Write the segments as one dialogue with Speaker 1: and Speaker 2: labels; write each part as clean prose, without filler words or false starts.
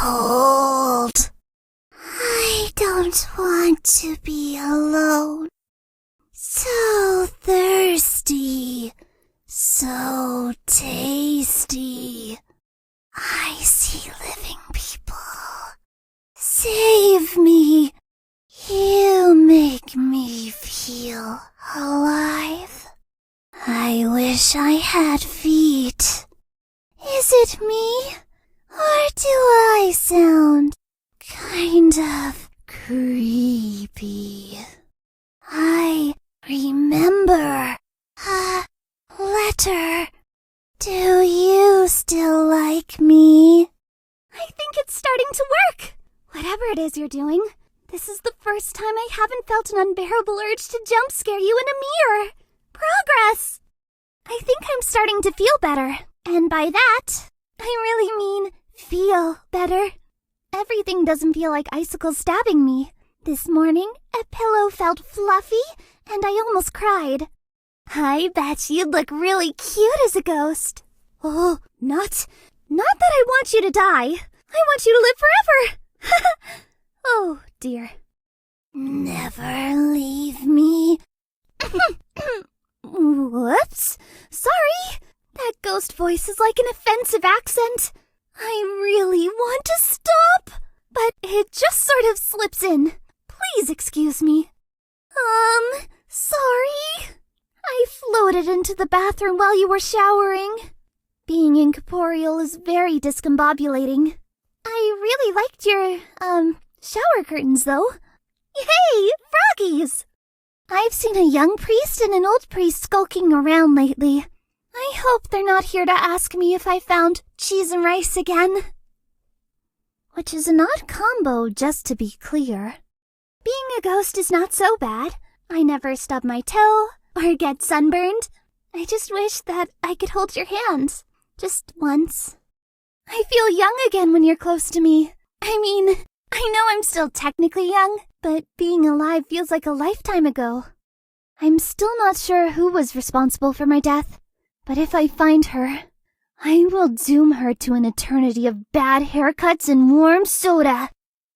Speaker 1: cold. I don't want to be alone. So thirsty. So tasty. I see living people. Save me. You make me feel alive. I wish I had feet. Is it me? Or do I sound kind of creepy? I remember a letter. Do you still like me?
Speaker 2: I think it's starting to work. Whatever it is you're doing, this is the first time I haven't felt an unbearable urge to jump scare you in a mirror. Progress! I think I'm starting to feel better. And by that, I really mean feel better. Everything doesn't feel like icicles stabbing me. This morning, a pillow felt fluffy, and I almost cried. I bet you'd look really cute as a ghost. Oh, not that I want you to die. I want you to live forever. Oh, dear.
Speaker 1: Never leave me.
Speaker 2: Whoops. Sorry. That ghost voice is like an offensive accent. I really want to stop, but it just sort of slips in. Please excuse me. Sorry. I floated into the bathroom while you were showering. Being incorporeal is very discombobulating. I really liked your, shower curtains, though. Yay, froggies! I've seen a young priest and an old priest skulking around lately. I hope they're not here to ask me if I found cheese and rice again. Which is an odd combo, just to be clear. Being a ghost is not so bad. I never stub my toe or get sunburned. I just wish that I could hold your hand. Just once. I feel young again when you're close to me. I mean, I know I'm still technically young, but being alive feels like a lifetime ago. I'm still not sure who was responsible for my death, but if I find her, I will doom her to an eternity of bad haircuts and warm soda.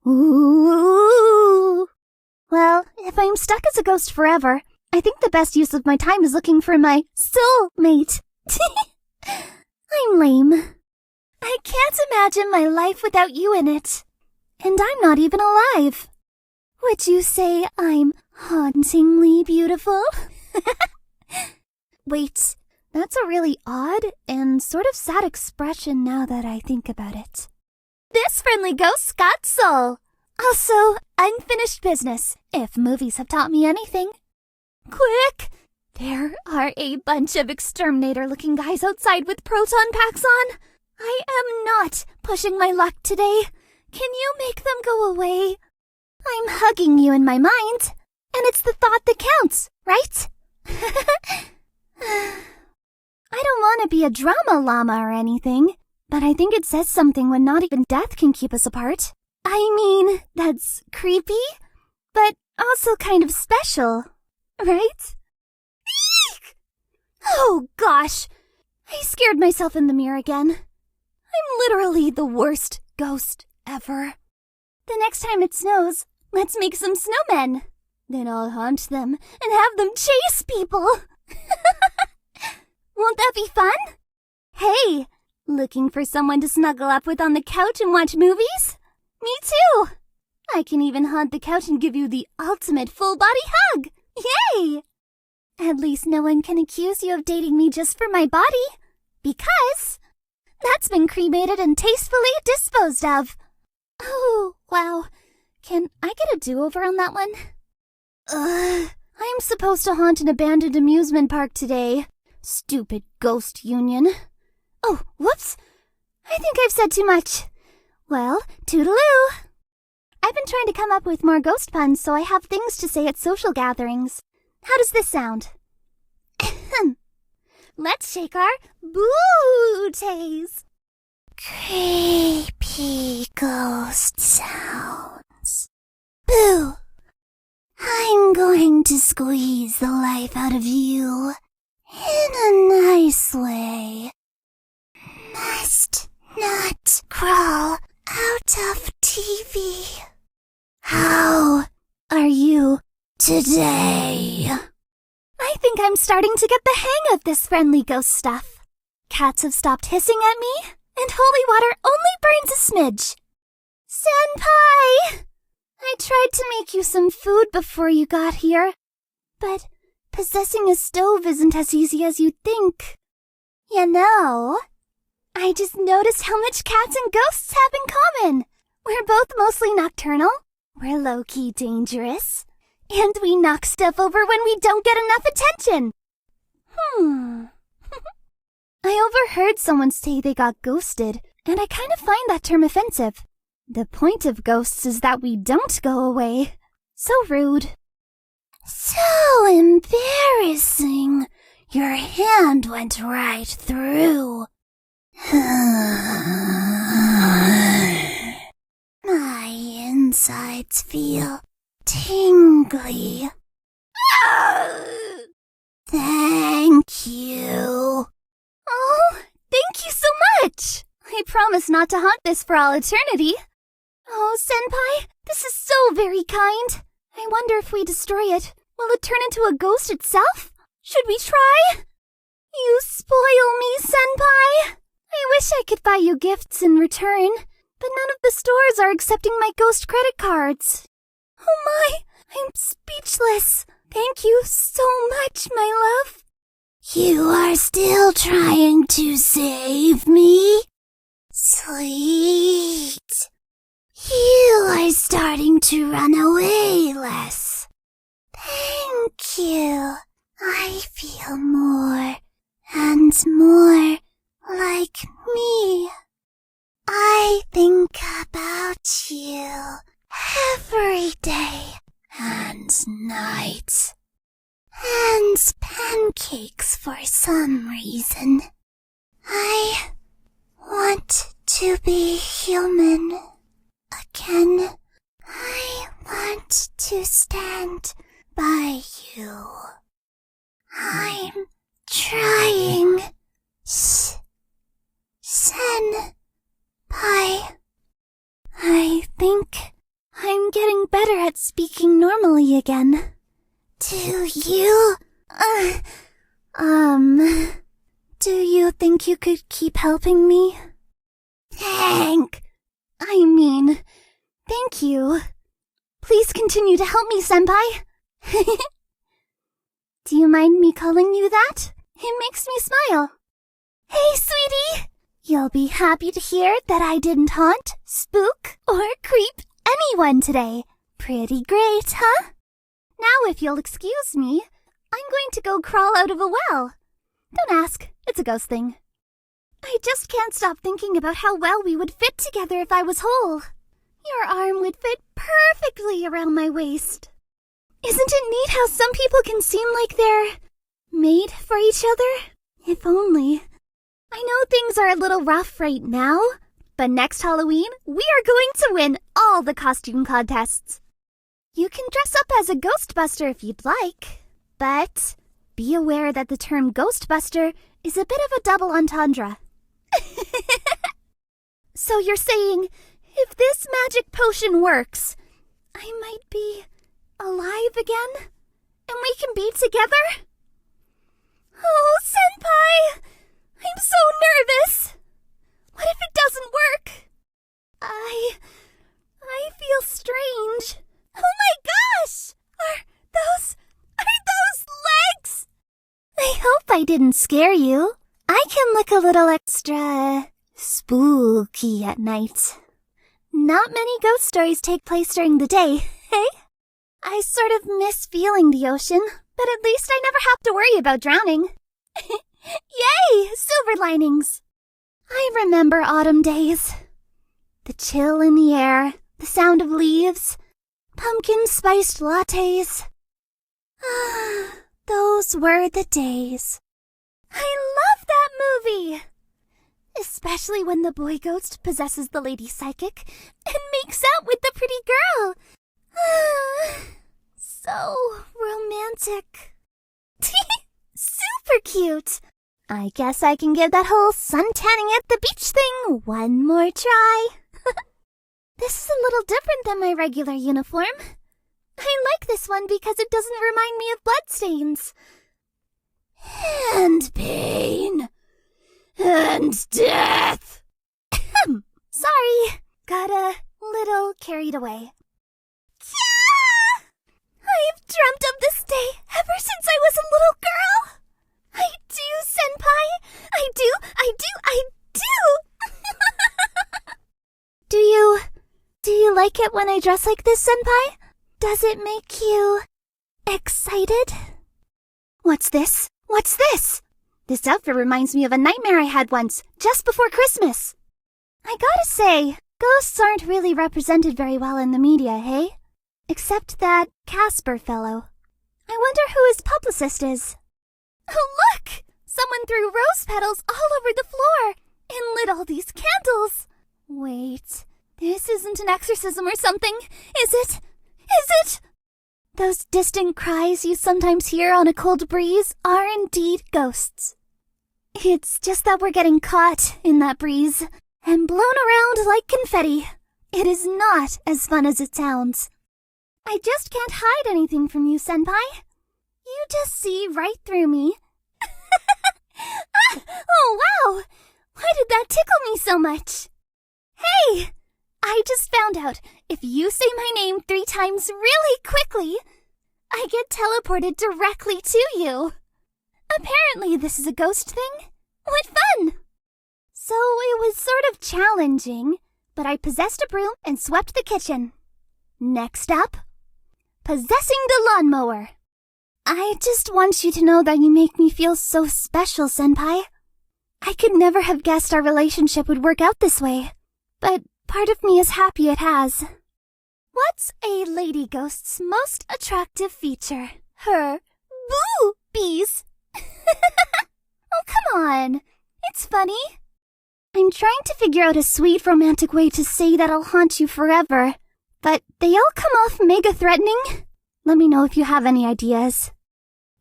Speaker 2: Ooh. Well, if I'm stuck as a ghost forever, I think the best use of my time is looking for my soulmate. I'm lame. I can't imagine my life without you in it. And I'm not even alive. Would you say I'm hauntingly beautiful? Wait, that's a really odd and sort of sad expression now that I think about it. This friendly ghost's got soul. Also, unfinished business, if movies have taught me anything. Quick! There are a bunch of exterminator-looking guys outside with proton packs on. I am not pushing my luck today. Can you make them go away? I'm hugging you in my mind, and it's the thought that counts, right? I don't want to be a drama llama or anything, but I think it says something when not even death can keep us apart. I mean, that's creepy, but also kind of special, right? Eek! Oh gosh, I scared myself in the mirror again. I'm literally the worst ghost ever. The next time it snows, let's make some snowmen. Then I'll haunt them and have them chase people. Won't that be fun? Hey, looking for someone to snuggle up with on the couch and watch movies? Me too. I can even haunt the couch and give you the ultimate full-body hug. Yay! At least no one can accuse you of dating me just for my body. Because that's been cremated and tastefully disposed of. Oh, wow. Can I get a do-over on that one? I'm supposed to haunt an abandoned amusement park today. Stupid ghost union. Oh, whoops. I think I've said too much. Well, toodaloo. I've been trying to come up with more ghost puns so I have things to say at social gatherings. How does this sound? Let's shake our booties.
Speaker 1: Creepy ghost sounds. Boo! I'm going to squeeze the life out of you in a nice way. Must not crawl out out of TV. How are you today?
Speaker 2: I think I'm starting to get the hang of this friendly ghost stuff. Cats have stopped hissing at me, and holy water only burns a smidge. Senpai! I tried to make you some food before you got here, but possessing a stove isn't as easy as you'd think. You know, I just noticed how much cats and ghosts have in common. We're both mostly nocturnal, we're low-key dangerous, and we knock stuff over when we don't get enough attention. I overheard someone say they got ghosted, and I kind of find that term offensive. The point of ghosts is that we don't go away. So rude.
Speaker 1: So embarrassing. Your hand went right through. My insides feel tingly. Thank you.
Speaker 2: Oh, thank you so much. I promise not to haunt this for all eternity. Oh, Senpai, this is so very kind. I wonder if we destroy it, will it turn into a ghost itself? Should we try? You spoil me, Senpai. I wish I could buy you gifts in return, but none of the stores are accepting my ghost credit cards. Oh my, I'm speechless. Thank you so much, my love.
Speaker 1: You are still trying to save me? Sweet. You are starting to run away less. Thank you. I feel more and more like me. I think about you every day and night. And pancakes for some reason. I want to be human again. I want to stand by you. I'm trying. Senpai.
Speaker 2: I think I'm getting better at speaking normally again.
Speaker 1: Do you?
Speaker 2: Do you think you could keep helping me?
Speaker 1: Thank
Speaker 2: you. Please continue to help me, Senpai. Do you mind me calling you that? It makes me smile. Hey, sweetie! You'll be happy to hear that I didn't haunt, spook, or creep anyone today. Pretty great, huh? Now, if you'll excuse me, I'm going to go crawl out of a well. Don't ask, it's a ghost thing. I just can't stop thinking about how well we would fit together if I was whole. Your arm would fit perfectly around my waist. Isn't it neat how some people can seem like they're made for each other? If only. I know things are a little rough right now, but next Halloween, we are going to win all the costume contests. You can dress up as a Ghostbuster if you'd like, but be aware that the term Ghostbuster is a bit of a double entendre. So you're saying, if this magic potion works, I might be alive again? And we can be together? Oh, Senpai! I'm so nervous! What if it doesn't work? I feel strange. Oh my gosh! Are those legs? I hope I didn't scare you. I can look a little extra spooky at night. Not many ghost stories take place during the day, hey? I sort of miss feeling the ocean, but at least I never have to worry about drowning. Yay! Silver linings! I remember autumn days. The chill in the air, the sound of leaves, pumpkin-spiced lattes. Those were the days. I love that movie! Especially when the boy ghost possesses the lady psychic and makes out with the pretty girl. So romantic. Super cute. I guess I can give that whole sun tanning at the beach thing one more try. little different than my regular uniform. I like this one because it doesn't remind me of bloodstains.
Speaker 1: And pain. And death.
Speaker 2: Sorry, got a little carried away. I've dreamt of this day ever since I was a little girl. I do, Senpai. I do. Do you like it when I dress like this, Senpai? Does it make you excited? What's this? This outfit reminds me of a nightmare I had once, just before Christmas. I gotta say, ghosts aren't really represented very well in the media, hey? Except that Casper fellow. I wonder who his publicist is. Oh, look! Someone threw rose petals all over the floor and lit all these candles. Wait, this isn't an exorcism or something, is it? Those distant cries you sometimes hear on a cold breeze are indeed ghosts. It's just that we're getting caught in that breeze and blown around like confetti. It is not as fun as it sounds. I just can't hide anything from you, Senpai. You just see right through me. Oh, wow! Why did that tickle me so much? Hey! I just found out if you say my name 3 times really quickly, I get teleported directly to you. Apparently this is a ghost thing. What fun! So it was sort of challenging, but I possessed a broom and swept the kitchen. Next up, possessing the lawnmower. I just want you to know that you make me feel so special, Senpai. I could never have guessed our relationship would work out this way, but part of me is happy it has. What's a lady ghost's most attractive feature? Her boobies. Oh, come on. It's funny. I'm trying to figure out a sweet romantic way to say that I'll haunt you forever, but they all come off mega threatening. Let me know if you have any ideas.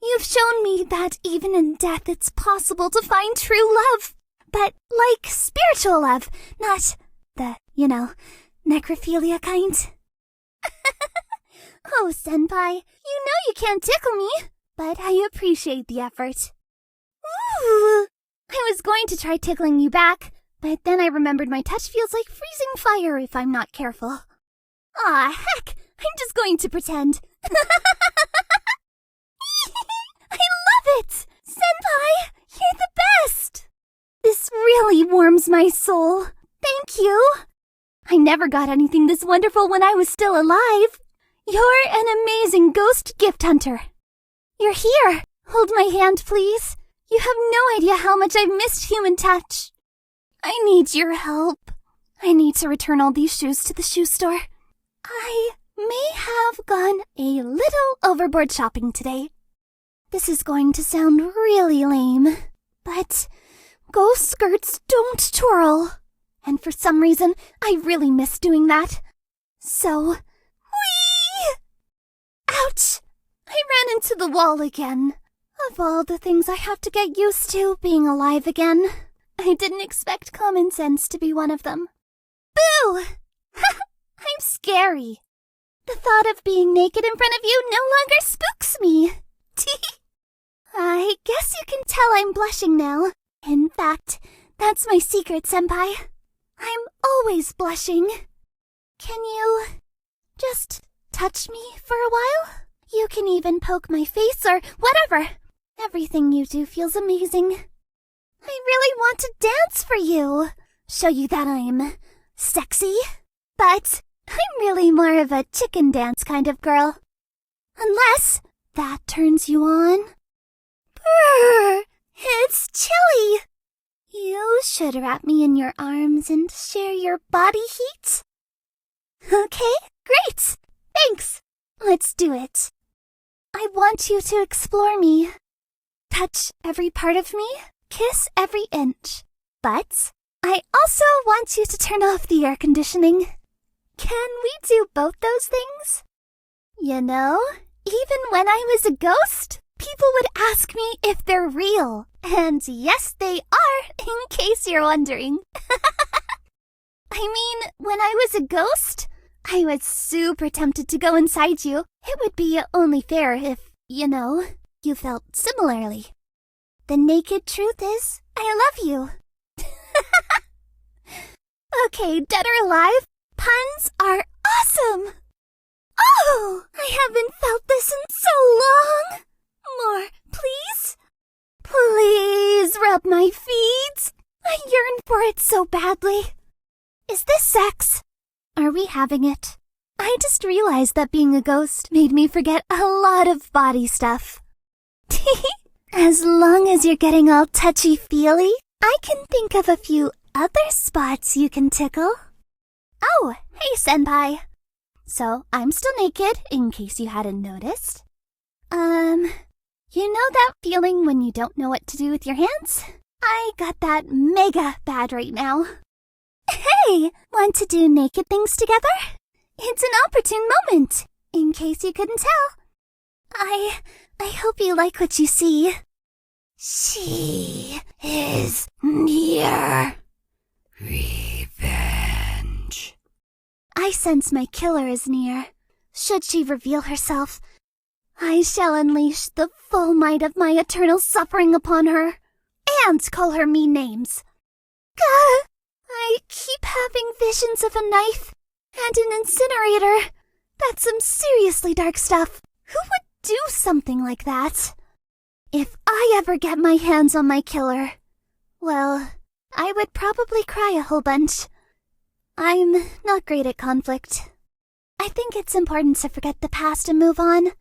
Speaker 2: You've shown me that even in death it's possible to find true love, but like spiritual love, not the, necrophilia kind. Oh, Senpai, you know you can't tickle me, but I appreciate the effort. Ooh, I was going to try tickling you back, but then I remembered my touch feels like freezing fire if I'm not careful. Aw, heck, I'm just going to pretend. I love it! Senpai, you're the best! This really warms my soul. Thank you. I never got anything this wonderful when I was still alive. You're an amazing ghost gift hunter. You're here. Hold my hand, please. You have no idea how much I've missed human touch. I need your help. I need to return all these shoes to the shoe store. I may have gone a little overboard shopping today. This is going to sound really lame, but ghost skirts don't twirl. And for some reason, I really miss doing that. So, whee! Ouch! I ran into the wall again. Of all the things I have to get used to being alive again, I didn't expect common sense to be one of them. Boo! I'm scary. The thought of being naked in front of you no longer spooks me. I guess you can tell I'm blushing now. In fact, that's my secret, Senpai. I'm always blushing. Can you just touch me for a while? You can even poke my face or whatever. Everything you do feels amazing. I really want to dance for you. Show you that I'm sexy. But I'm really more of a chicken dance kind of girl. Unless that turns you on. Brr! It's chilly. You should wrap me in your arms and share your body heat. Okay, great. Thanks. Let's do it. I want you to explore me. Touch every part of me, kiss every inch. But I also want you to turn off the air conditioning. Can we do both those things? You know, even when I was a ghost, people would ask me if they're real. And yes, they are, in case you're wondering. I mean, when I was a ghost, I was super tempted to go inside you. It would be only fair if, you felt similarly. The naked truth is, I love you. Okay, dead or alive, puns are awesome! Oh, I haven't felt this in so long! More, please? Please rub my feet. I yearn for it so badly. Is this sex? Are we having it? I just realized that being a ghost made me forget a lot of body stuff. As long as you're getting all touchy-feely, I can think of a few other spots you can tickle. Oh, hey, Senpai. So, I'm still naked, in case you hadn't noticed. You know that feeling when you don't know what to do with your hands? I got that mega bad right now. Hey, want to do naked things together? It's an opportune moment, in case you couldn't tell. I hope you like what you see.
Speaker 1: She is near. Revenge.
Speaker 2: I sense my killer is near. Should she reveal herself, I shall unleash the full might of my eternal suffering upon her, and call her mean names. Gah! I keep having visions of a knife and an incinerator. That's some seriously dark stuff. Who would do something like that? If I ever get my hands on my killer, well, I would probably cry a whole bunch. I'm not great at conflict. I think it's important to forget the past and move on.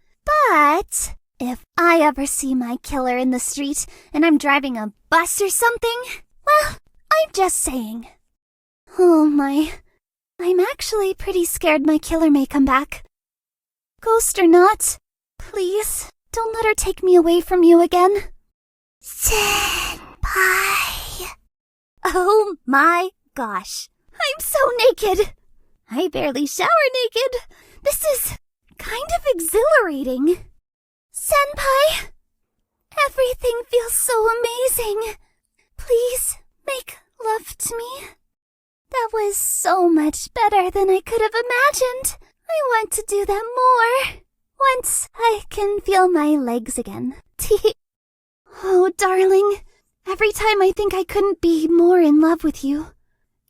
Speaker 2: But if I ever see my killer in the street and I'm driving a bus or something, well, I'm just saying. Oh my, I'm actually pretty scared my killer may come back. Ghost or not, please don't let her take me away from you again.
Speaker 1: Senpai.
Speaker 2: Oh my gosh, I'm so naked. I barely shower naked. This is kind of exhilarating. Senpai, everything feels so amazing. Please make love to me. That was so much better than I could have imagined. I want to do that more. Once I can feel my legs again. Oh, darling, every time I think I couldn't be more in love with you,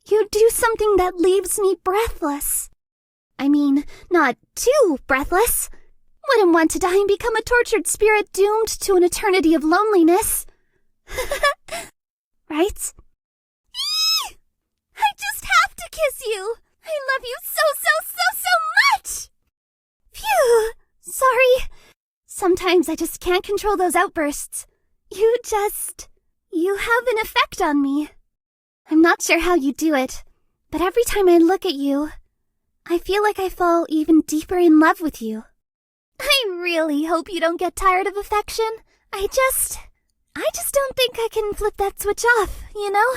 Speaker 2: you do something that leaves me breathless. I mean, not too breathless. Wouldn't want to die and become a tortured spirit doomed to an eternity of loneliness. Right? Eee! I just have to kiss you. I love you so much. Phew. Sorry. Sometimes I just can't control those outbursts. You have an effect on me. I'm not sure how you do it, but every time I look at you, I feel like I fall even deeper in love with you. I really hope you don't get tired of affection. I just don't think I can flip that switch off, you know?